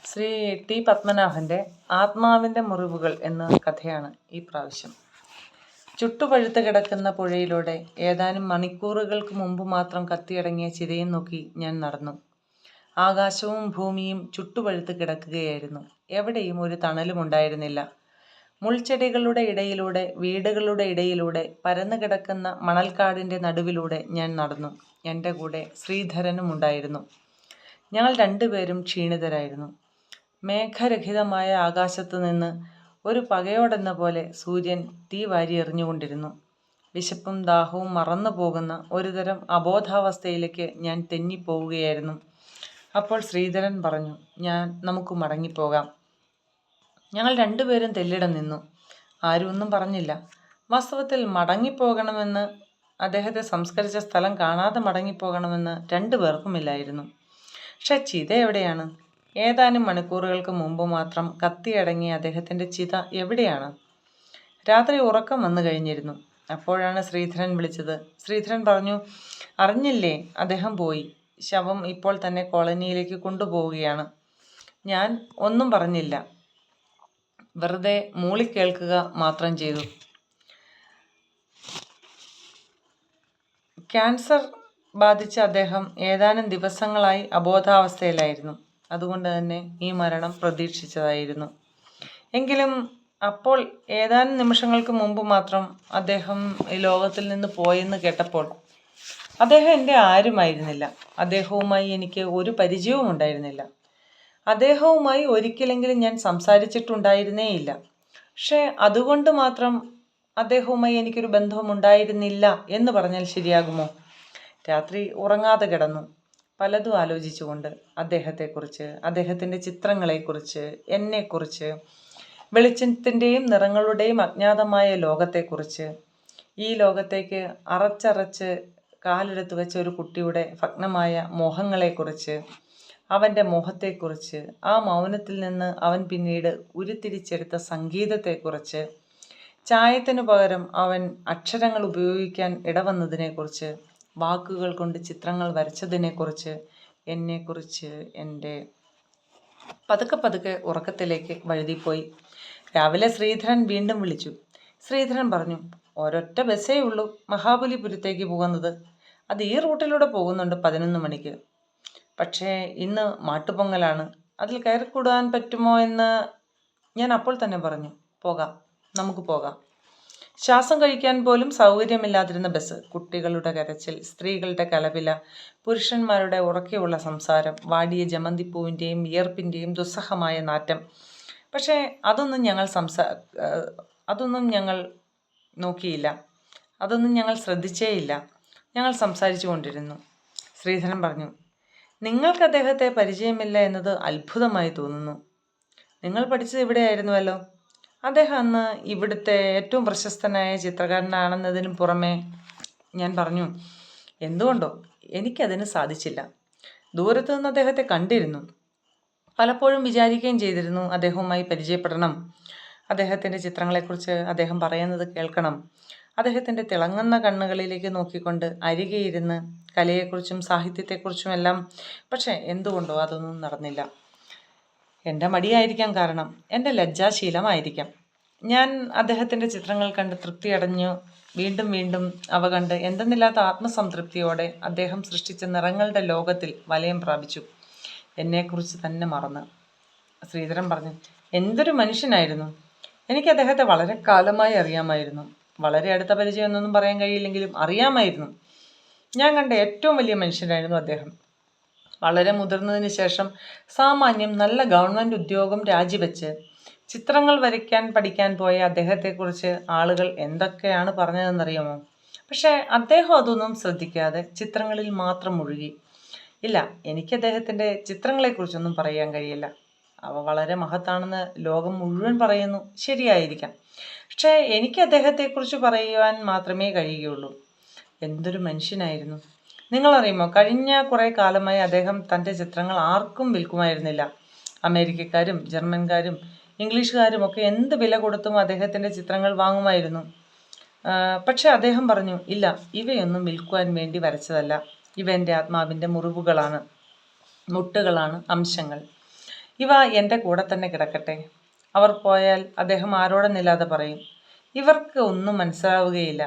Shri T പത്മനാഭൻ്റെ ആത്മാവിൻ്റെ മുറിവുകൾ എന്ന കഥയാണ് ഈ പ്രാവശ്യം. ചുട്ടുപഴുത്ത് കിടക്കുന്ന പുഴയിലൂടെ ഏതാനും മണിക്കൂറുകൾക്ക് മുമ്പ് മാത്രം കത്തിയടങ്ങിയ ചിതയും നോക്കി ഞാൻ നടന്നു. ആകാശവും ഭൂമിയും ചുട്ടുപഴുത്ത് കിടക്കുകയായിരുന്നു. എവിടെയും ഒരു തണലും ഉണ്ടായിരുന്നില്ല. മുൾച്ചെടികളുടെ ഇടയിലൂടെ, വീടുകളുടെ ഇടയിലൂടെ, പരന്നു കിടക്കുന്ന മണൽക്കാടിൻ്റെ നടുവിലൂടെ ഞാൻ നടന്നു. എൻ്റെ കൂടെ ശ്രീധരനും ഉണ്ടായിരുന്നു. ഞങ്ങൾ രണ്ടുപേരും ക്ഷീണിതരായിരുന്നു. മേഘരഹിതമായ ആകാശത്തു നിന്ന് ഒരു പകയോടെന്ന പോലെ സൂര്യൻ തീ വാരി എറിഞ്ഞുകൊണ്ടിരുന്നു. വിശപ്പും ദാഹവും മറന്നു പോകുന്ന ഒരുതരം അബോധാവസ്ഥയിലേക്ക് ഞാൻ തെന്നിപ്പോവുകയായിരുന്നു. അപ്പോൾ ശ്രീധരൻ പറഞ്ഞു, നമുക്ക് മടങ്ങിപ്പോകാം. ഞങ്ങൾ രണ്ടുപേരും തെല്ലിടം നിന്നു. ആരും ഒന്നും പറഞ്ഞില്ല. വാസ്തവത്തിൽ മടങ്ങിപ്പോകണമെന്ന്, അദ്ദേഹത്തെ സംസ്കരിച്ച സ്ഥലം കാണാതെ മടങ്ങിപ്പോകണമെന്ന് രണ്ടുപേർക്കുമില്ലായിരുന്നു. പക്ഷെ ചിത എവിടെയാണ്? ഏതാനും മണിക്കൂറുകൾക്ക് മുമ്പ് മാത്രം കത്തിയടങ്ങിയ അദ്ദേഹത്തിൻ്റെ ചിത എവിടെയാണ്? രാത്രി ഉറക്കം വന്നു കഴിഞ്ഞിരുന്നു. അപ്പോഴാണ് ശ്രീധരൻ വിളിച്ചത്. ശ്രീധരൻ പറഞ്ഞു, അറിഞ്ഞില്ലേ, അദ്ദേഹം പോയി. ശവം ഇപ്പോൾ തന്നെ കോളനിയിലേക്ക് കൊണ്ടുപോവുകയാണ്. ഞാൻ ഒന്നും പറഞ്ഞില്ല. വെറുതെ മൂളിക്കേൾക്കുക മാത്രം ചെയ്തു. ക്യാൻസർ ബാധിച്ച അദ്ദേഹം ഏതാനും ദിവസങ്ങളായി അബോധാവസ്ഥയിലായിരുന്നു. അതുകൊണ്ട് തന്നെ ഈ മരണം പ്രതീക്ഷിച്ചതായിരുന്നു. എങ്കിലും അപ്പോൾ ഏതാനും നിമിഷങ്ങൾക്ക് മുമ്പ് മാത്രം അദ്ദേഹം ഈ ലോകത്തിൽ നിന്ന് പോയെന്ന് കേട്ടപ്പോൾ അദ്ദേഹം എൻ്റെ ആരുമായിരുന്നില്ല. അദ്ദേഹവുമായി എനിക്ക് ഒരു പരിചയവും ഉണ്ടായിരുന്നില്ല. അദ്ദേഹവുമായി ഒരിക്കലെങ്കിലും ഞാൻ സംസാരിച്ചിട്ടുണ്ടായിരുന്നേയില്ല. പക്ഷേ അതുകൊണ്ട് മാത്രം അദ്ദേഹവുമായി എനിക്കൊരു ബന്ധവും ഉണ്ടായിരുന്നില്ല എന്ന് പറഞ്ഞാൽ ശരിയാകുമോ? രാത്രി ഉറങ്ങാതെ കിടന്നു, പലതും ആലോചിച്ചുകൊണ്ട്. അദ്ദേഹത്തെക്കുറിച്ച്, അദ്ദേഹത്തിൻ്റെ ചിത്രങ്ങളെക്കുറിച്ച്, എന്നെക്കുറിച്ച്, വെളിച്ചത്തിൻ്റെയും നിറങ്ങളുടെയും അജ്ഞാതമായ ലോകത്തെക്കുറിച്ച്, ഈ ലോകത്തേക്ക് അറച്ചറച്ച് കാലെടുത്ത് വെച്ച ഒരു കുട്ടിയുടെ ഭഗ്നമായ മോഹങ്ങളെക്കുറിച്ച്, അവൻ്റെ മോഹത്തെക്കുറിച്ച്, ആ മൗനത്തിൽ നിന്ന് അവൻ പിന്നീട് ഉരുത്തിരിച്ചെടുത്ത സംഗീതത്തെക്കുറിച്ച്, ചായത്തിനു പകരം അവൻ അക്ഷരങ്ങൾ ഉപയോഗിക്കാൻ ഇടവന്നതിനെക്കുറിച്ച്, വാക്കുകൾ കൊണ്ട് ചിത്രങ്ങൾ വരച്ചതിനെക്കുറിച്ച്, എന്നെക്കുറിച്ച്, എൻ്റെ പതുക്കെ ഉറക്കത്തിലേക്ക് വഴുതിപ്പോയി. രാവിലെ ശ്രീധരൻ വീണ്ടും വിളിച്ചു. ശ്രീധരൻ പറഞ്ഞു, ഒരൊറ്റ ബസ്സേ ഉള്ളൂ മഹാബലിപുരത്തേക്ക് പോകുന്നത്. അത് ഈ റൂട്ടിലൂടെ പോകുന്നുണ്ട് 11 മണിക്ക്. പക്ഷേ ഇന്ന് മാട്ടുപൊങ്ങലാണ്. അതിൽ കയറിക്കൂടാൻ പറ്റുമോ എന്ന് ഞാൻ അപ്പോൾ തന്നെ പറഞ്ഞു. പോകാം, നമുക്ക് പോകാം. ശ്വാസം കഴിക്കാൻ പോലും സൗകര്യമില്ലാതിരുന്ന ബസ്. കുട്ടികളുടെ കരച്ചിൽ, സ്ത്രീകളുടെ കലപില, പുരുഷന്മാരുടെ ഉറക്കെയുള്ള സംസാരം, വാടിയ ജമന്തിപ്പൂവിൻ്റെയും വിയർപ്പിൻ്റെയും ദുസ്സഹമായ നാറ്റം. പക്ഷേ അതൊന്നും ഞങ്ങൾ നോക്കിയില്ല. അതൊന്നും ഞങ്ങൾ ശ്രദ്ധിച്ചേയില്ല. ഞങ്ങൾ സംസാരിച്ചു കൊണ്ടിരുന്നു. ശ്രീധരൻ പറഞ്ഞു, നിങ്ങൾക്ക് അദ്ദേഹത്തെ പരിചയമില്ല എന്നത് അത്ഭുതമായി തോന്നുന്നു. നിങ്ങൾ പഠിച്ചത് ഇവിടെയായിരുന്നുവല്ലോ. അദ്ദേഹം അന്ന് ഇവിടുത്തെ ഏറ്റവും പ്രശസ്തനായ ചിത്രകാരനാണെന്നതിനും പുറമെ. ഞാൻ പറഞ്ഞു, എന്തുകൊണ്ടോ എനിക്കതിന് സാധിച്ചില്ല. ദൂരത്തു നിന്ന് അദ്ദേഹത്തെ കണ്ടിരുന്നു. പലപ്പോഴും വിചാരിക്കുകയും ചെയ്തിരുന്നു അദ്ദേഹവുമായി പരിചയപ്പെടണം. അദ്ദേഹത്തിൻ്റെ ചിത്രങ്ങളെക്കുറിച്ച് അദ്ദേഹം പറയുന്നത് കേൾക്കണം. അദ്ദേഹത്തിൻ്റെ തിളങ്ങുന്ന കണ്ണുകളിലേക്ക് നോക്കിക്കൊണ്ട് അരികെ ഇരുന്ന് കലയെക്കുറിച്ചും സാഹിത്യത്തെക്കുറിച്ചുമെല്ലാം. പക്ഷേ എന്തുകൊണ്ടോ അതൊന്നും നടന്നില്ല. എൻ്റെ മടിയായിരിക്കാം കാരണം, എൻ്റെ ലജ്ജാശീലമായിരിക്കാം. ഞാൻ അദ്ദേഹത്തിൻ്റെ ചിത്രങ്ങൾ കണ്ട് തൃപ്തിയടഞ്ഞു. വീണ്ടും വീണ്ടും അവ കണ്ട് എന്തെന്നില്ലാത്ത ആത്മസംതൃപ്തിയോടെ അദ്ദേഹം സൃഷ്ടിച്ച നിറങ്ങളുടെ ലോകത്തിൽ വലയം പ്രാപിച്ചു. എന്നെക്കുറിച്ച് തന്നെ മറന്ന്. ശ്രീധരൻ പറഞ്ഞു, എന്തൊരു മനുഷ്യനായിരുന്നു. എനിക്ക് അദ്ദേഹത്തെ വളരെ കാലമായി അറിയാമായിരുന്നു. വളരെ അടുത്ത പരിചയം എന്നൊന്നും പറയാൻ കഴിയില്ലെങ്കിലും അറിയാമായിരുന്നു. ഞാൻ കണ്ട ഏറ്റവും വലിയ മനുഷ്യനായിരുന്നു അദ്ദേഹം. വളരെ മുതിർന്നതിന് ശേഷം സാമാന്യം നല്ല ഗവൺമെൻറ് ഉദ്യോഗം രാജിവെച്ച് ചിത്രങ്ങൾ വരയ്ക്കാൻ പഠിക്കാൻ പോയ അദ്ദേഹത്തെക്കുറിച്ച് ആളുകൾ എന്തൊക്കെയാണ് പറഞ്ഞതെന്നറിയാമോ? പക്ഷേ അദ്ദേഹം അതൊന്നും ശ്രദ്ധിക്കാതെ ചിത്രങ്ങളിൽ മാത്രം മുഴുകി. ഇല്ല, എനിക്ക് അദ്ദേഹത്തിൻ്റെ ചിത്രങ്ങളെക്കുറിച്ചൊന്നും പറയാൻ കഴിയില്ല. അവ വളരെ മഹത്താണെന്ന് ലോകം മുഴുവൻ പറയുന്നു. ശരിയായിരിക്കാം. പക്ഷേ എനിക്ക് അദ്ദേഹത്തെക്കുറിച്ച് പറയുവാൻ മാത്രമേ കഴിയുകയുള്ളൂ. എന്തൊരു മനുഷ്യനായിരുന്നു. നിങ്ങളറിയുമോ, കഴിഞ്ഞ കുറേ കാലമായി അദ്ദേഹം തൻ്റെ ചിത്രങ്ങൾ ആർക്കും വിൽക്കുമായിരുന്നില്ല. അമേരിക്കക്കാരും ജർമ്മൻകാരും ഇംഗ്ലീഷുകാരും ഒക്കെ എന്ത് വില കൊടുത്തും അദ്ദേഹത്തിൻ്റെ ചിത്രങ്ങൾ വാങ്ങുമായിരുന്നു. പക്ഷെ അദ്ദേഹം പറഞ്ഞു, ഇല്ല, ഇവയൊന്നും വിൽക്കുവാൻ വേണ്ടി വരച്ചതല്ല. ഇവ എൻ്റെ ആത്മാവിൻ്റെ മുറിവുകളാണ്, മുട്ടുകളാണ്, അംശങ്ങൾ. ഇവ എൻ്റെ കൂടെ തന്നെ കിടക്കട്ടെ. അവർ പോയാൽ അദ്ദേഹം ആരോടെന്നില്ലാതെ പറയും, ഇവർക്ക് ഒന്നും മനസ്സിലാവുകയില്ല,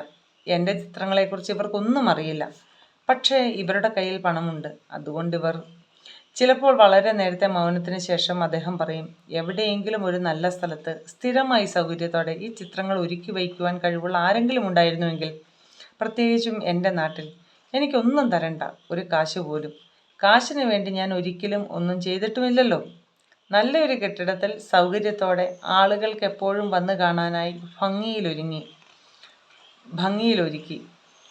എൻ്റെ ചിത്രങ്ങളെക്കുറിച്ച് ഇവർക്കൊന്നും അറിയില്ല. പക്ഷേ ഇവരുടെ കയ്യിൽ പണമുണ്ട്, അതുകൊണ്ട് ഇവർ. ചിലപ്പോൾ വളരെ നേരത്തെ മൗനത്തിന് ശേഷം അദ്ദേഹം പറയും, എവിടെയെങ്കിലും ഒരു നല്ല സ്ഥലത്ത് സ്ഥിരമായി സൗകര്യത്തോടെ ഈ ചിത്രങ്ങൾ ഒരുക്കി വയ്ക്കുവാൻ കഴിവുള്ള ആരെങ്കിലും ഉണ്ടായിരുന്നുവെങ്കിൽ, പ്രത്യേകിച്ചും എൻ്റെ നാട്ടിൽ. എനിക്കൊന്നും തരണ്ട, ഒരു കാശ് പോലും. കാശിന് വേണ്ടി ഞാൻ ഒരിക്കലും ഒന്നും ചെയ്തിട്ടുമില്ലല്ലോ. നല്ലൊരു കെട്ടിടത്തിൽ സൗകര്യത്തോടെ ആളുകൾക്ക് എപ്പോഴും വന്നു കാണാനായി ഭംഗിയിലൊരുക്കി.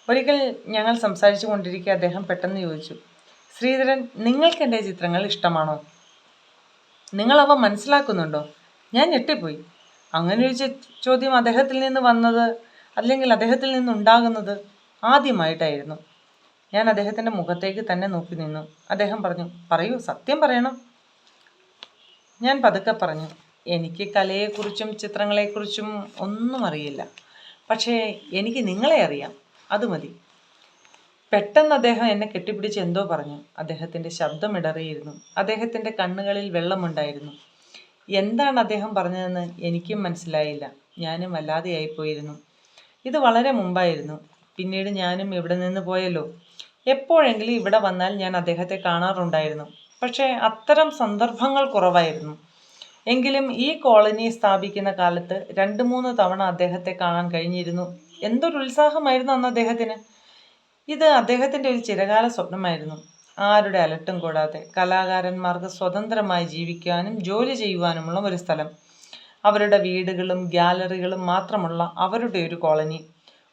ഒരിക്കൽ ഞങ്ങൾ സംസാരിച്ചു കൊണ്ടിരിക്കെ അദ്ദേഹം പെട്ടെന്ന് ചോദിച്ചു, ശ്രീധരൻ, നിങ്ങൾക്ക് എൻ്റെ ചിത്രങ്ങൾ ഇഷ്ടമാണോ? നിങ്ങളവ മനസ്സിലാക്കുന്നുണ്ടോ? ഞാൻ ഞെട്ടിപ്പോയി. അങ്ങനെയൊരു ചോദ്യം അദ്ദേഹത്തിൽ നിന്ന് വന്നത്, അല്ലെങ്കിൽ അദ്ദേഹത്തിൽ നിന്നുണ്ടാകുന്നത് ആദ്യമായിട്ടായിരുന്നു. ഞാൻ അദ്ദേഹത്തിൻ്റെ മുഖത്തേക്ക് തന്നെ നോക്കി നിന്നു. അദ്ദേഹം പറഞ്ഞു, പറയൂ, സത്യം പറയണം. ഞാൻ പതുക്കെ പറഞ്ഞു, എനിക്ക് കലയെക്കുറിച്ചും ചിത്രങ്ങളെക്കുറിച്ചും ഒന്നും അറിയില്ല. പക്ഷേ എനിക്ക് നിങ്ങളെ അറിയാം, അത് മതി. പെട്ടെന്ന് അദ്ദേഹം എന്നെ കെട്ടിപ്പിടിച്ച് എന്തോ പറഞ്ഞു. അദ്ദേഹത്തിൻ്റെ ശബ്ദം ഇടറിയിരുന്നു. അദ്ദേഹത്തിൻ്റെ കണ്ണുകളിൽ വെള്ളമുണ്ടായിരുന്നു. എന്താണ് അദ്ദേഹം പറഞ്ഞതെന്ന് എനിക്കും മനസ്സിലായില്ല. ഞാനും വല്ലാതെയായിപ്പോയിരുന്നു. ഇത് വളരെ മുമ്പായിരുന്നു. പിന്നീട് ഞാനും ഇവിടെ നിന്ന് പോയല്ലോ. എപ്പോഴെങ്കിലും ഇവിടെ വന്നാൽ ഞാൻ അദ്ദേഹത്തെ കാണാറുണ്ടായിരുന്നു. പക്ഷേ അത്തരം സന്ദർഭങ്ങൾ കുറവായിരുന്നു. എങ്കിലും ഈ കോളനി സ്ഥാപിക്കുന്ന കാലത്ത് 2-3 തവണ അദ്ദേഹത്തെ കാണാൻ കഴിഞ്ഞിരുന്നു. എന്തൊരു ഉത്സാഹമായിരുന്നു അന്ന് അദ്ദേഹത്തിന്! ഇത് അദ്ദേഹത്തിൻ്റെ ഒരു ചിരകാല സ്വപ്നമായിരുന്നു. ആരുടെ അലട്ടും കൂടാതെ കലാകാരന്മാർക്ക് സ്വതന്ത്രമായി ജീവിക്കാനും ജോലി ചെയ്യുവാനുമുള്ള ഒരു സ്ഥലം. അവരുടെ വീടുകളും ഗ്യാലറികളും മാത്രമുള്ള അവരുടെ ഒരു കോളനി.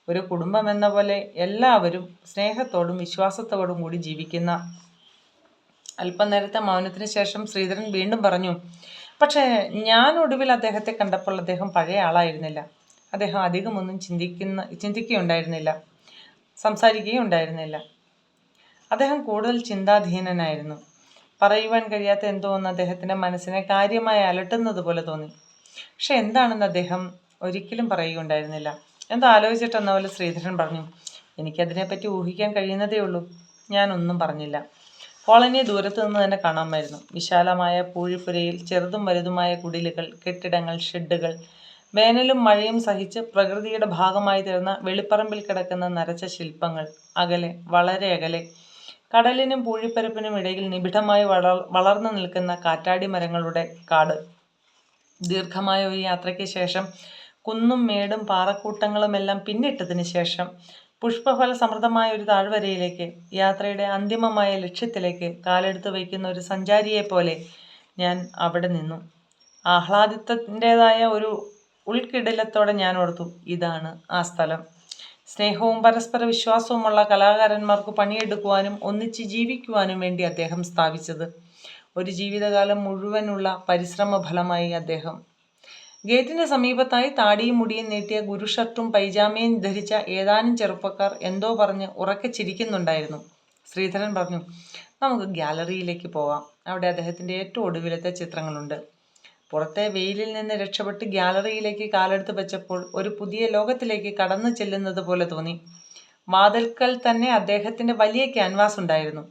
ഒരു കുടുംബം എന്ന പോലെ എല്ലാവരും സ്നേഹത്തോടും വിശ്വാസത്തോടും കൂടി ജീവിക്കുന്ന. അല്പനേരത്തെ മൗനത്തിന് ശേഷം ശ്രീധരൻ വീണ്ടും പറഞ്ഞു, പക്ഷേ ഞാൻ ഒടുവിൽ അദ്ദേഹത്തെ കണ്ടപ്പോൾ അദ്ദേഹം പഴയ ആളായിരുന്നില്ല. അദ്ദേഹം അധികമൊന്നും ചിന്തിക്കുകയുണ്ടായിരുന്നില്ല, സംസാരിക്കുകയുണ്ടായിരുന്നില്ല. അദ്ദേഹം കൂടുതൽ ചിന്താധീനനായിരുന്നു. പറയുവാൻ കഴിയാത്ത എന്തോ ഒന്ന് അദ്ദേഹത്തിൻ്റെ മനസ്സിനെ കാര്യമായി അലട്ടുന്നത് പോലെ തോന്നി. പക്ഷെ എന്താണെന്ന് അദ്ദേഹം ഒരിക്കലും പറയുകയുണ്ടായിരുന്നില്ല. എന്തോ ആലോചിച്ചിട്ടെന്ന പോലെ ശ്രീധരൻ പറഞ്ഞു, എനിക്കതിനെപ്പറ്റി ഊഹിക്കാൻ കഴിയുന്നതേ ഉള്ളൂ. ഞാനൊന്നും പറഞ്ഞില്ല. കോളനിയെ ദൂരത്തു നിന്ന് തന്നെ കാണാമായിരുന്നു. വിശാലമായ പൂഴിപ്പുരയിൽ ചെറുതും വലുതുമായ കുടിലുകൾ, കെട്ടിടങ്ങൾ, ഷെഡുകൾ. വേനലും മഴയും സഹിച്ച് പ്രകൃതിയുടെ ഭാഗമായി തീർന്ന വെളിപ്പറമ്പിൽ കിടക്കുന്ന നരച്ച ശില്പങ്ങൾ. അകലെ, വളരെ അകലെ, കടലിനും പൂഴിപ്പരപ്പിനും ഇടയിൽ നിബിഡമായി വളർന്നു നിൽക്കുന്ന കാറ്റാടി മരങ്ങളുടെ കാട്. ദീർഘമായ ഒരു യാത്രയ്ക്ക് ശേഷം, കുന്നും മേടും പാറക്കൂട്ടങ്ങളുമെല്ലാം പിന്നിട്ടതിന് ശേഷം, പുഷ്പഫല സമൃദ്ധമായ ഒരു താഴ്വരയിലേക്ക്, യാത്രയുടെ അന്തിമമായ ലക്ഷ്യത്തിലേക്ക് കാലെടുത്ത് വയ്ക്കുന്ന ഒരു സഞ്ചാരിയെപ്പോലെ ഞാൻ അവിടെ നിന്നു. ആഹ്ലാദത്തിൻ്റെതായ ഒരു ഉൾക്കിടിലത്തോടെ ഞാൻ ഓർത്തു, ഇതാണ് ആ സ്ഥലം. സ്നേഹവും പരസ്പര വിശ്വാസവുമുള്ള കലാകാരന്മാർക്ക് പണിയെടുക്കുവാനും ഒന്നിച്ച് ജീവിക്കുവാനും വേണ്ടി അദ്ദേഹം സ്ഥാപിച്ചത്. ഒരു ജീവിതകാലം മുഴുവനുള്ള പരിശ്രമ ഫലമായി അദ്ദേഹം. ഗേറ്റിന് സമീപത്തായി താടിയും മുടിയും നീട്ടിയ ഗുരുഷർട്ടും പൈജാമയും ധരിച്ച ഏതാനും ചെറുപ്പക്കാർ എന്തോ പറഞ്ഞ് ഉറക്കെ ചിരിക്കുന്നുണ്ടായിരുന്നു. ശ്രീധരൻ പറഞ്ഞു, നമുക്ക് ഗ്യാലറിയിലേക്ക് പോവാം. അവിടെ അദ്ദേഹത്തിൻ്റെ ഏറ്റവും ഒടുവിലത്തെ ചിത്രങ്ങളുണ്ട്. പുറത്തെ വെയിലിൽ നിന്ന് രക്ഷപ്പെട്ട് ഗ്യാലറിയിലേക്ക് കാലെടുത്ത് വെച്ചപ്പോൾ ഒരു പുതിയ ലോകത്തിലേക്ക് കടന്നു ചെല്ലുന്നത് പോലെ തോന്നി. വാതിൽക്കൽ തന്നെ അദ്ദേഹത്തിൻ്റെ വലിയ ക്യാൻവാസ് ഉണ്ടായിരുന്നു.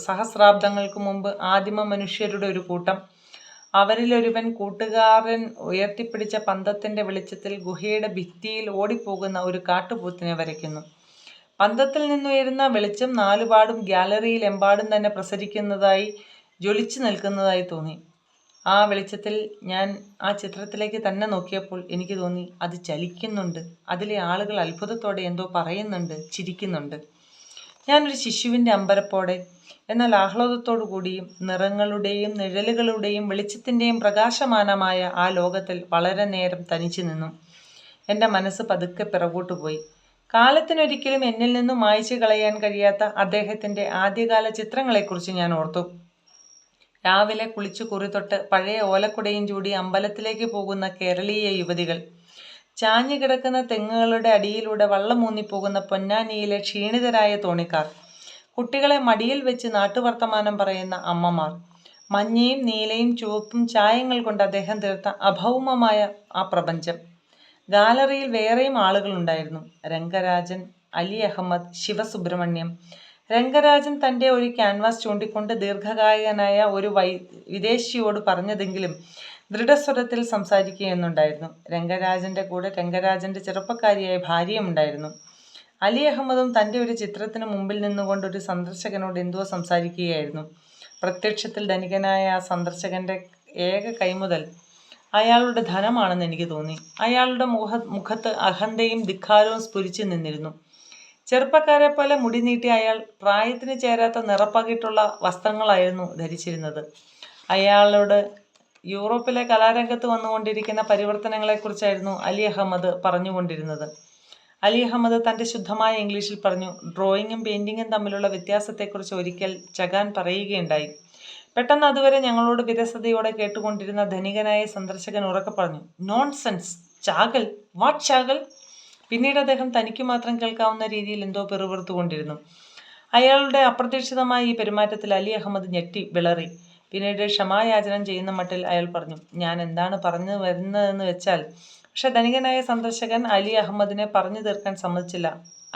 സഹസ്രാബ്ദങ്ങൾക്ക് മുമ്പ് ആദിമ മനുഷ്യരുടെ ഒരു കൂട്ടം. അവരിലൊരുവൻ കൂട്ടുകാരൻ ഉയർത്തിപ്പിടിച്ച പന്തത്തിൻ്റെ വെളിച്ചത്തിൽ ഗുഹയുടെ ഭിത്തിയിൽ ഓടിപ്പോകുന്ന ഒരു കാട്ടുപോത്തിനെ വരയ്ക്കുന്നു. പന്തത്തിൽ നിന്നുയരുന്ന വെളിച്ചം നാലുപാടും ഗ്യാലറിയിൽ എമ്പാടും തന്നെ പ്രസരിക്കുന്നതായി, ജ്വലിച്ചു നിൽക്കുന്നതായി തോന്നി. ആ വെളിച്ചത്തിൽ ഞാൻ ആ ചിത്രത്തിലേക്ക് തന്നെ നോക്കിയപ്പോൾ എനിക്ക് തോന്നി, അത് ചലിക്കുന്നുണ്ട്. അതിലെ ആളുകൾ അത്ഭുതത്തോടെ എന്തോ പറയുന്നുണ്ട്, ചിരിക്കുന്നുണ്ട്. ഞാനൊരു ശിശുവിൻ്റെ അമ്പരപ്പോടെ, എന്നാൽ ആഹ്ലാദത്തോടു കൂടിയും നിറങ്ങളുടെയും നിഴലുകളുടെയും വെളിച്ചത്തിൻ്റെയും പ്രകാശമാനമായ ആ ലോകത്തിൽ വളരെ നേരം തനിച്ചു നിന്നു. എൻ്റെ മനസ്സ് പതുക്കെ പിറകോട്ടു പോയി. കാലത്തിനൊരിക്കലും എന്നിൽ നിന്നും മായ്ച്ചു കളയാൻ കഴിയാത്ത അദ്ദേഹത്തിൻ്റെ ആദ്യകാല ചിത്രങ്ങളെക്കുറിച്ച് ഞാൻ ഓർത്തു. രാവിലെ കുളിച്ചു കുറിതൊട്ട് പഴയ ഓലക്കുടയും ചൂടി അമ്പലത്തിലേക്ക് പോകുന്ന കേരളീയ യുവതികൾ, ചാഞ്ഞു കിടക്കുന്ന തെങ്ങുകളുടെ അടിയിലൂടെ വള്ളമൂന്നിപ്പോകുന്ന പൊന്നാനിയിലെ ക്ഷീണിതരായ തോണിക്കാർ, കുട്ടികളെ മടിയിൽ വെച്ച് നാട്ടുവർത്തമാനം പറയുന്ന അമ്മമാർ, മഞ്ഞയും നീലയും ചുവപ്പും ചായങ്ങൾ കൊണ്ട് അദ്ദേഹം തീർത്ത അഭൗമമായ ആ പ്രപഞ്ചം. ഗാലറിയിൽ വേറെയും ആളുകളുണ്ടായിരുന്നു. രംഗരാജൻ, അലി അഹമ്മദ്, ശിവസുബ്രഹ്മണ്യം, രംഗരാജൻ തൻ്റെ ഒരു ക്യാൻവാസ് ചൂണ്ടിക്കൊണ്ട് ദീർഘകായനായ ഒരു വിദേശിയോട് പറഞ്ഞതെങ്കിലും ദൃഢസ്വരത്തിൽ സംസാരിക്കുകയെന്നുണ്ടായിരുന്നു. രംഗരാജൻ്റെ കൂടെ രംഗരാജൻ്റെ ചെറുപ്പക്കാരിയായ ഭാര്യയുമുണ്ടായിരുന്നു. അലി അഹമ്മദും തൻ്റെ ഒരു ചിത്രത്തിന് മുമ്പിൽ നിന്നുകൊണ്ട് ഒരു സന്ദർശകനോട് എന്തോ സംസാരിക്കുകയായിരുന്നു. പ്രത്യക്ഷത്തിൽ ധനികനായ ആ സന്ദർശകൻ്റെ ഏക കൈമുതൽ അയാളുടെ ധനമാണെന്ന് എനിക്ക് തോന്നി. അയാളുടെ മുഖത്ത് അഹന്തയും ധിക്കാരവും സ്ഫുരിച്ചു നിന്നിരുന്നു. ചെറുപ്പക്കാരെ പോലെ മുടി നീട്ടി അയാൾ പ്രായത്തിന് ചേരാത്ത നിറപ്പകിട്ടുള്ള വസ്ത്രങ്ങളായിരുന്നു ധരിച്ചിരുന്നത്. അയാളോട് യൂറോപ്പിലെ കലാരംഗത്ത് വന്നുകൊണ്ടിരിക്കുന്ന പരിവർത്തനങ്ങളെക്കുറിച്ചായിരുന്നു അലി അഹമ്മദ് പറഞ്ഞുകൊണ്ടിരുന്നത്. അലി അഹമ്മദ് തൻ്റെ ശുദ്ധമായ ഇംഗ്ലീഷിൽ പറഞ്ഞു. ഡ്രോയിങ്ങും പെയിൻറ്റിങ്ങും തമ്മിലുള്ള വ്യത്യാസത്തെക്കുറിച്ച് ഒരിക്കൽ ചകാൻ പറയുകയുണ്ടായി. പെട്ടെന്ന് അതുവരെ ഞങ്ങളോട് വിരസതയോടെ കേട്ടുകൊണ്ടിരുന്ന ധനികനായ സന്ദർശകൻ ഉറക്കെ പറഞ്ഞു, നോൺസെൻസ്, ചാകൽ, വാട്ട് ചാകൽ? പിന്നീട് അദ്ദേഹം തനിക്ക് മാത്രം കേൾക്കാവുന്ന രീതിയിൽ എന്തോ പിറുപിറുത്തുകൊണ്ടിരുന്നു. അയാളുടെ അപ്രതീക്ഷിതമായ ഈ പെരുമാറ്റത്തിൽ അലി അഹമ്മദ് ഞെട്ടി വിളറി. പിന്നീട് ക്ഷമായാചനം ചെയ്യുന്ന മട്ടിൽ അയാൾ പറഞ്ഞു, ഞാൻ എന്താണ് പറഞ്ഞു വരുന്നതെന്ന് വെച്ചാൽ. പക്ഷെ ധനികനായ സന്ദർശകൻ അലി അഹമ്മദിനെ പറഞ്ഞു തീർക്കാൻ സമ്മതിച്ചില്ല.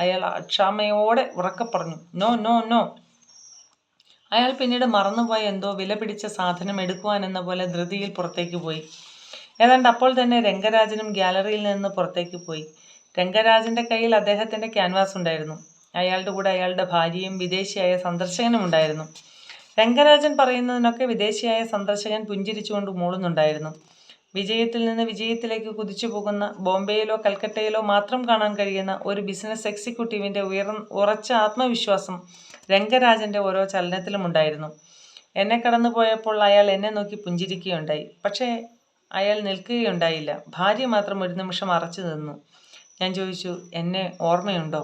അയാൾ അക്ഷമയോടെ ഉറക്കെ പറഞ്ഞു, നോ നോ നോ. അയാൾ പിന്നീട് മറന്നുപോയ എന്തോ വില പിടിച്ച സാധനം എടുക്കുവാനെന്ന പോലെ ധൃതിയിൽ പുറത്തേക്ക് പോയി. ഏതാണ്ട് അപ്പോൾ തന്നെ രംഗരാജനും ഗ്യാലറിയിൽ നിന്ന് പുറത്തേക്ക് പോയി. രംഗരാജൻ്റെ കയ്യിൽ അദ്ദേഹത്തിൻ്റെ ക്യാൻവാസ് ഉണ്ടായിരുന്നു. അയാളുടെ കൂടെ അയാളുടെ ഭാര്യയും വിദേശിയായ സന്ദർശകനും ഉണ്ടായിരുന്നു. രംഗരാജൻ പറയുന്നതിനൊക്കെ വിദേശിയായ സന്ദർശകൻ പുഞ്ചിരിച്ചുകൊണ്ട് മൂളുന്നുണ്ടായിരുന്നു. വിജയത്തിൽ നിന്ന് വിജയത്തിലേക്ക് കുതിച്ചു പോകുന്ന, ബോംബെയിലോ കൽക്കട്ടയിലോ മാത്രം കാണാൻ കഴിയുന്ന ഒരു ബിസിനസ് എക്സിക്യൂട്ടീവിൻ്റെ ഉറച്ച ആത്മവിശ്വാസം രംഗരാജൻ്റെ ഓരോ ചലനത്തിലും ഉണ്ടായിരുന്നു. എന്നെ കടന്നു പോയപ്പോൾ അയാൾ എന്നെ നോക്കി പുഞ്ചിരിക്കുകയുണ്ടായി. പക്ഷേ അയാൾ നിൽക്കുകയുണ്ടായില്ല. ഭാര്യ മാത്രം ഒരു നിമിഷം അറച്ചു നിന്നു. ഞാൻ ചോദിച്ചു, എന്നെ ഓർമ്മയുണ്ടോ?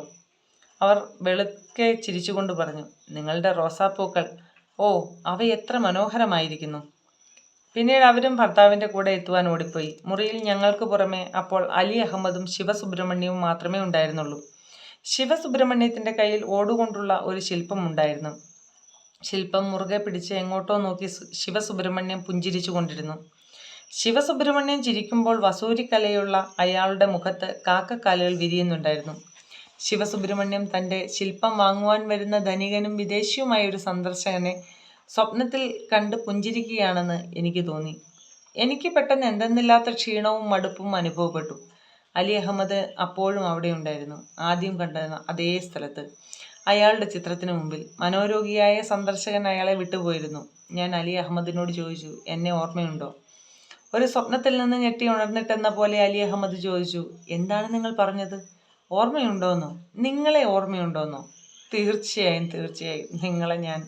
അവർ വെളുക്കെ ചിരിച്ചുകൊണ്ട് പറഞ്ഞു, നിങ്ങളുടെ റോസാപ്പൂക്കൾ, ഓ അവ എത്ര മനോഹരമായിരിക്കുന്നു. പിന്നീട് അവരും ഭർത്താവിൻ്റെ കൂടെ എത്തുവാൻ ഓടിപ്പോയി. മുറിയിൽ ഞങ്ങൾക്ക് പുറമെ അപ്പോൾ അലി അഹമ്മദും ശിവസുബ്രഹ്മണ്യവും മാത്രമേ ഉണ്ടായിരുന്നുള്ളൂ. ശിവസുബ്രഹ്മണ്യത്തിൻ്റെ കയ്യിൽ ഓടുകൊണ്ടുള്ള ഒരു ശില്പം ഉണ്ടായിരുന്നു. ശില്പം മുറുകെ പിടിച്ച് എങ്ങോട്ടോ നോക്കി ശിവസുബ്രഹ്മണ്യം പുഞ്ചിരിച്ചു കൊണ്ടിരുന്നു. ശിവസുബ്രഹ്മണ്യം ചിരിക്കുമ്പോൾ വസൂരിക്കലയുള്ള അയാളുടെ മുഖത്ത് കാക്കക്കാലുകൾ വിരിയുന്നുണ്ടായിരുന്നു. ശിവസുബ്രഹ്മണ്യം തൻ്റെ ശില്പം വാങ്ങുവാൻ വരുന്ന ധനികനും വിദേശിയുമായ ഒരു സന്ദർശകനെ സ്വപ്നത്തിൽ കണ്ട് പുഞ്ചിരിക്കുകയാണെന്ന് എനിക്ക് തോന്നി. എനിക്ക് പെട്ടെന്ന് എന്തെന്നില്ലാത്ത ക്ഷീണവും മടുപ്പും അനുഭവപ്പെട്ടു. അലി അഹമ്മദ് അപ്പോഴും അവിടെ ഉണ്ടായിരുന്നു. ആദ്യം കണ്ട അതേ സ്ഥലത്ത്, അയാളുടെ ചിത്രത്തിന് മുമ്പിൽ. മനോരോഗിയായ സന്ദർശകൻ അയാളെ വിട്ടുപോയിരുന്നു. ഞാൻ അലി അഹമ്മദിനോട് ചോദിച്ചു, എന്നെ ഓർമ്മയുണ്ടോ? ഒരു സ്വപ്നത്തിൽ നിന്ന് ഞെട്ടി ഉണർന്നിട്ടെന്ന പോലെ അലി അഹമ്മദ് ചോദിച്ചു, എന്താണ് നിങ്ങൾ പറഞ്ഞത്? ഓർമ്മയുണ്ടോന്നോ? നിങ്ങളെ ഓർമ്മയുണ്ടോന്നോ? തീർച്ചയായും തീർച്ചയായും, നിങ്ങളെ ഞാൻ.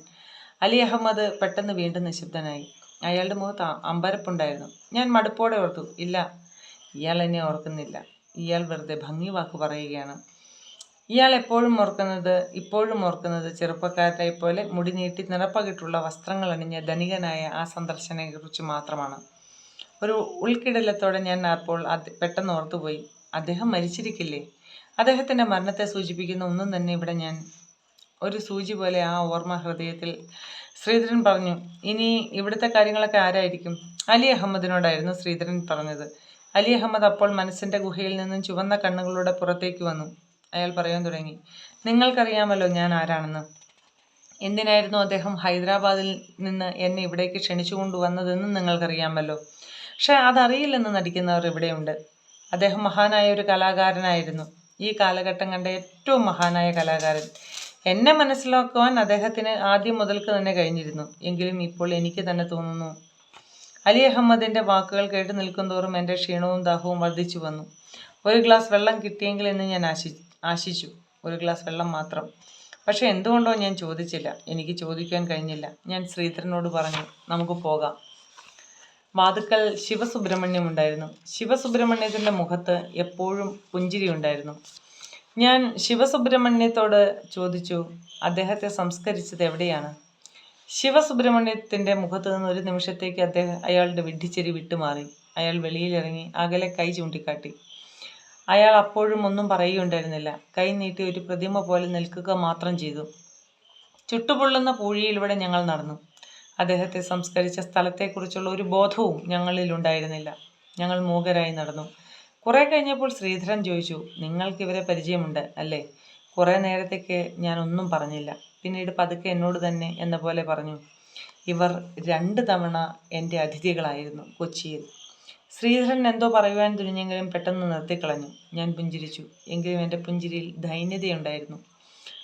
അലി അഹമ്മദ് പെട്ടെന്ന് വീണ്ടും നിശബ്ദനായി. അയാളുടെ മുഖത്ത് അമ്പരപ്പുണ്ടായിരുന്നു. ഞാൻ മടുപ്പോടെ ഓർത്തു, ഇല്ല, ഇയാൾ എന്നെ ഓർക്കുന്നില്ല. ഇയാൾ വെറുതെ ഭംഗി വാക്ക് പറയുകയാണ്. ഇയാൾ ഇപ്പോഴും ഓർക്കുന്നത് ചെറുപ്പക്കാരെ പോലെ മുടി നീട്ടി നിറപ്പകിട്ടുള്ള വസ്ത്രങ്ങൾ അണിഞ്ഞ ധനികനായ ആ സന്ദർശനെക്കുറിച്ച് മാത്രമാണ്. ഒരു ഉൾക്കിടലത്തോടെ ഞാൻ അപ്പോൾ പെട്ടെന്ന് ഓർത്തുപോയി, അദ്ദേഹം മരിച്ചിരിക്കില്ലേ? അദ്ദേഹത്തിൻ്റെ മരണത്തെ സൂചിപ്പിക്കുന്ന ഒന്നും തന്നെ ഇവിടെ ഞാൻ. ഒരു സൂചി പോലെ ആ ഓർമ്മ ഹൃദയത്തിൽ. ശ്രീധരൻ പറഞ്ഞു, ഇനി ഇവിടുത്തെ കാര്യങ്ങളൊക്കെ ആരായിരിക്കും? അലി അഹമ്മദിനോടായിരുന്നു ശ്രീധരൻ പറഞ്ഞത്. അലി അഹമ്മദ് അപ്പോൾ മനസ്സിൻ്റെ ഗുഹയിൽ നിന്നും ചുവന്ന കണ്ണുകളുടെ പുറത്തേക്ക് വന്നു. അയാൾ പറയാൻ തുടങ്ങി, നിങ്ങൾക്കറിയാമല്ലോ ഞാൻ ആരാണെന്ന്. എന്തിനായിരുന്നു അദ്ദേഹം ഹൈദരാബാദിൽ നിന്ന് എന്നെ ഇവിടേക്ക് ക്ഷണിച്ചു കൊണ്ടുവന്നതെന്നും നിങ്ങൾക്കറിയാമല്ലോ. പക്ഷേ അതറിയില്ലെന്ന് നടിക്കുന്നവർ ഇവിടെയുണ്ട്. അദ്ദേഹം മഹാനായ ഒരു കലാകാരനായിരുന്നു. ഈ കാലഘട്ടം കണ്ട ഏറ്റവും മഹാനായ കലാകാരൻ. എന്നെ മനസ്സിലാക്കുവാൻ അദ്ദേഹത്തിന് ആദ്യം മുതൽക്ക് തന്നെ കഴിഞ്ഞിരുന്നു. എങ്കിലും ഇപ്പോൾ എനിക്ക് തന്നെ തോന്നുന്നു. അലി അഹമ്മദിൻ്റെ വാക്കുകൾ കേട്ട് നിൽക്കുന്തോറും എൻ്റെ ക്ഷീണവും ദാഹവും വർദ്ധിച്ചു വന്നു. ഒരു ഗ്ലാസ് വെള്ളം കിട്ടിയെങ്കിൽ എന്ന് ഞാൻ ആശിച്ചു. ഒരു ഗ്ലാസ് വെള്ളം മാത്രം. പക്ഷെ എന്തുകൊണ്ടോ ഞാൻ ചോദിച്ചില്ല. എനിക്ക് ചോദിക്കാൻ കഴിഞ്ഞില്ല. ഞാൻ ശ്രീധരനോട് പറഞ്ഞു, നമുക്ക് പോകാം. വാതുക്കൽ ശിവസുബ്രഹ്മണ്യം ഉണ്ടായിരുന്നു. ശിവസുബ്രഹ്മണ്യത്തിൻ്റെ മുഖത്ത് എപ്പോഴും പുഞ്ചിരി ഉണ്ടായിരുന്നു. ഞാൻ ശിവസുബ്രഹ്മണ്യത്തോട് ചോദിച്ചു, അദ്ദേഹത്തെ സംസ്കരിച്ചത് എവിടെയാണ്? ശിവസുബ്രഹ്മണ്യത്തിൻ്റെ മുഖത്ത് നിന്ന് ഒരു നിമിഷത്തേക്ക് അയാളുടെ വിഡ്ഢിച്ചിരി വിട്ടുമാറി. അയാൾ വെളിയിലിറങ്ങി അകലെ കൈ ചൂണ്ടിക്കാട്ടി. അയാൾ അപ്പോഴും ഒന്നും പറയുകയുണ്ടായിരുന്നില്ല. കൈ നീട്ടി ഒരു പ്രതിമ പോലെ നിൽക്കുക മാത്രം ചെയ്തു. ചുട്ടുപൊള്ളുന്ന പൂഴിയിലൂടെ ഞങ്ങൾ നടന്നു. അദ്ദേഹത്തെ സംസ്കരിച്ച സ്ഥലത്തെക്കുറിച്ചുള്ള ഒരു ബോധവും ഞങ്ങളിലുണ്ടായിരുന്നില്ല. ഞങ്ങൾ മൂകരായി നടന്നു. കുറേ കഴിഞ്ഞപ്പോൾ ശ്രീധരൻ ചോദിച്ചു, നിങ്ങൾക്ക് ഇവരെ പരിചയമുണ്ട് അല്ലേ? കുറേ നേരത്തേക്ക് ഞാൻ ഒന്നും പറഞ്ഞില്ല. പിന്നീട് പതുക്കെ എന്നോട് തന്നെ എന്ന പോലെ പറഞ്ഞു, ഇവർ 2 തവണ എൻ്റെ അതിഥികളായിരുന്നു കൊച്ചിയിൽ. ശ്രീധരൻ എന്തോ പറയുവാൻ തുനിഞ്ഞെങ്കിലും പെട്ടെന്ന് നിർത്തിക്കളഞ്ഞു. ഞാൻ പുഞ്ചിരിച്ചു. എങ്കിലും എൻ്റെ പുഞ്ചിരിയിൽ ദൈന്യതയുണ്ടായിരുന്നു.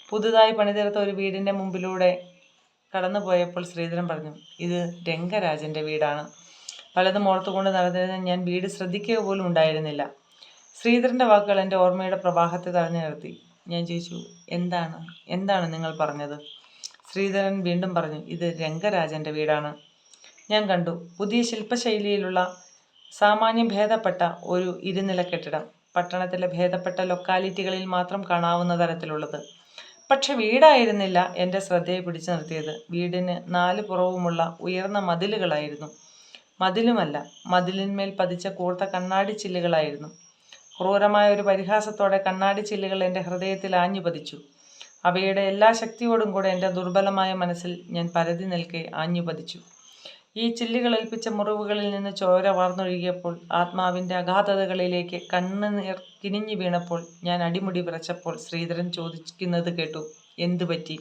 പുതുതായി പണിതീർത്ത ഒരു വീടിൻ്റെ മുമ്പിലൂടെ കടന്നുപോയപ്പോൾ ശ്രീധരൻ പറഞ്ഞു, ഇത് രംഗരാജൻ്റെ വീടാണ്. പലതും ഓർത്തുകൊണ്ട് നടന്നിരുന്ന ഞാൻ വീട് ശ്രദ്ധിക്കുക പോലും ഉണ്ടായിരുന്നില്ല. ശ്രീധരൻ്റെ വാക്കുകൾ എൻ്റെ ഓർമ്മയുടെ പ്രവാഹത്തെ തടഞ്ഞു നിർത്തി. ഞാൻ ചോദിച്ചു, എന്താണ് നിങ്ങൾ പറഞ്ഞത്? ശ്രീധരൻ വീണ്ടും പറഞ്ഞു, ഇത് രംഗരാജൻ്റെ വീടാണ്. ഞാൻ കണ്ടു. പുതിയ ശില്പശൈലിയിലുള്ള സാമാന്യം ഭേദപ്പെട്ട ഒരു ഇരുനില കെട്ടിടം. പട്ടണത്തിലെ ഭേദപ്പെട്ട ലൊക്കാലിറ്റികളിൽ മാത്രം കാണാവുന്ന തരത്തിലുള്ളത്. പക്ഷെ വീടായിരുന്നില്ല എൻ്റെ ശ്രദ്ധയെ പിടിച്ചു നിർത്തിയത്. വീടിന് 4 പുറവുമുള്ള ഉയർന്ന മതിലുകളായിരുന്നു. മതിലുമല്ല, മതിലിന്മേൽ പതിച്ച കൂർത്ത കണ്ണാടി ചില്ലുകളായിരുന്നു. ക്രൂരമായ ഒരു പരിഹാസത്തോടെ കണ്ണാടി ചില്ലുകൾ എൻ്റെ ഹൃദയത്തിൽ ആഞ്ഞു പതിച്ചു. അവയുടെ എല്ലാ ശക്തിയോടും കൂടെ എൻ്റെ ദുർബലമായ മനസ്സിൽ ഞാൻ പരതി നിൽക്കെ ആഞ്ഞു പതിച്ചു. ഈ ചില്ലുകൾ ഏൽപ്പിച്ച മുറിവുകളിൽ നിന്ന് ചോര വാർന്നൊഴുകിയപ്പോൾ, ആത്മാവിൻ്റെ അഗാധതകളിലേക്ക് കണ്ണുനീർ കിനിഞ്ഞു വീണപ്പോൾ, ഞാൻ അടിമുടി വിറച്ചപ്പോൾ ശ്രീധരൻ ചോദിക്കുന്നത് കേട്ടു, എന്തു പറ്റി?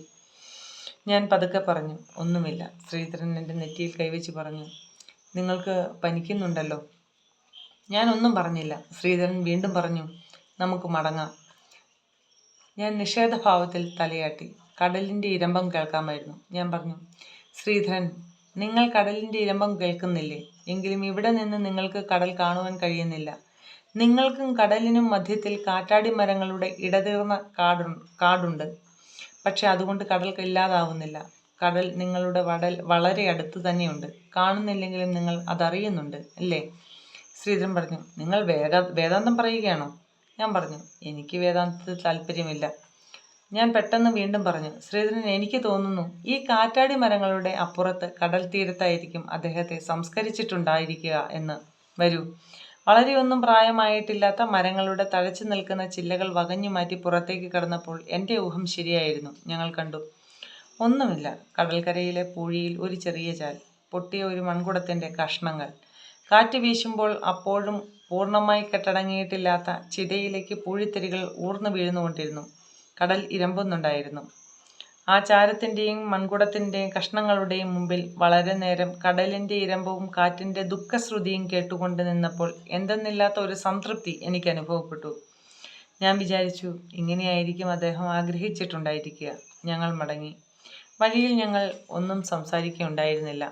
ഞാൻ പതുക്കെ പറഞ്ഞു, ഒന്നുമില്ല. ശ്രീധരൻ എൻ്റെ നെറ്റിയിൽ കൈവച്ച് പറഞ്ഞു, നിങ്ങൾക്ക് പനിക്കുന്നുണ്ടല്ലോ. ഞാനൊന്നും പറഞ്ഞില്ല. ശ്രീധരൻ വീണ്ടും പറഞ്ഞു, നമുക്ക് മടങ്ങാം. ഞാൻ നിഷേധഭാവത്തിൽ തലയാട്ടി. കടലിൻ്റെ ഇരമ്പം കേൾക്കാമായിരുന്നു. ഞാൻ പറഞ്ഞു, ശ്രീധരൻ, നിങ്ങൾ കടലിൻ്റെ ഇരമ്പം കേൾക്കുന്നില്ലേ? എങ്കിലും ഇവിടെ നിന്ന് നിങ്ങൾക്ക് കടൽ കാണുവാൻ കഴിയുന്നില്ല. നിങ്ങൾക്കും കടലിനും മധ്യത്തിൽ കാറ്റാടി മരങ്ങളുടെ ഇടതീർന്ന കാടുണ്ട്. പക്ഷെ അതുകൊണ്ട് കടൽ ഇല്ലാതാവുന്നില്ല. കടൽ നിങ്ങളുടെ വളരെ അടുത്ത് തന്നെയുണ്ട്. കാണുന്നില്ലെങ്കിലും നിങ്ങൾ അതറിയുന്നുണ്ട്, അല്ലേ? ശ്രീധരൻ പറഞ്ഞു, നിങ്ങൾ വേദാന്തം പറയുകയാണോ? ഞാൻ പറഞ്ഞു, എനിക്ക് വേദാന്തത്തിൽ താല്പര്യമില്ല. ഞാൻ പെട്ടെന്ന് വീണ്ടും പറഞ്ഞു, ശ്രീധരൻ, എനിക്ക് തോന്നുന്നു ഈ കാറ്റാടി മരങ്ങളുടെ അപ്പുറത്ത് കടൽ തീരത്തായിരിക്കും അദ്ദേഹത്തെ സംസ്കരിച്ചിട്ടുണ്ടായിരിക്കുക എന്ന്. വരൂ. വളരെയൊന്നും പ്രായമായിട്ടില്ലാത്ത മരങ്ങളുടെ തഴച്ചു നിൽക്കുന്ന ചില്ലകൾ വകഞ്ഞു മാറ്റി പുറത്തേക്ക് കടന്നപ്പോൾ എൻ്റെ ഊഹം ശരിയായിരുന്നു. ഞങ്ങൾ കണ്ടു. ഒന്നുമില്ല. കടൽക്കരയിലെ പൂഴിയിൽ ഒരു ചെറിയ ചാൽ, പൊട്ടിയ ഒരു മൺകുടത്തിൻ്റെ കഷ്ണങ്ങൾ. കാറ്റ് വീശുമ്പോൾ അപ്പോഴും പൂർണ്ണമായി കെട്ടടങ്ങിയിട്ടില്ലാത്ത ചിതയിലേക്ക് പൂഴിത്തരികൾ ഊർന്നു വീഴുന്നുകൊണ്ടിരുന്നു. കടൽ ഇരമ്പുന്നുണ്ടായിരുന്നു. ആ ചാരത്തിൻ്റെയും മൺകുടത്തിൻ്റെയും കഷ്ണങ്ങളുടെയും മുമ്പിൽ വളരെ നേരം കടലിൻ്റെ ഇരമ്പവും കാറ്റിൻ്റെ ദുഃഖശ്രുതിയും കേട്ടുകൊണ്ട് നിന്നപ്പോൾ എന്തെന്നില്ലാത്ത ഒരു സംതൃപ്തി എനിക്ക് അനുഭവപ്പെട്ടു. ഞാൻ വിചാരിച്ചു, ഇങ്ങനെയായിരിക്കും അദ്ദേഹം ആഗ്രഹിച്ചിട്ടുണ്ടായിരിക്കുക. ഞങ്ങൾ മടങ്ങി. വഴിയിൽ ഞങ്ങൾ ഒന്നും സംസാരിക്കുകയുണ്ടായിരുന്നില്ല.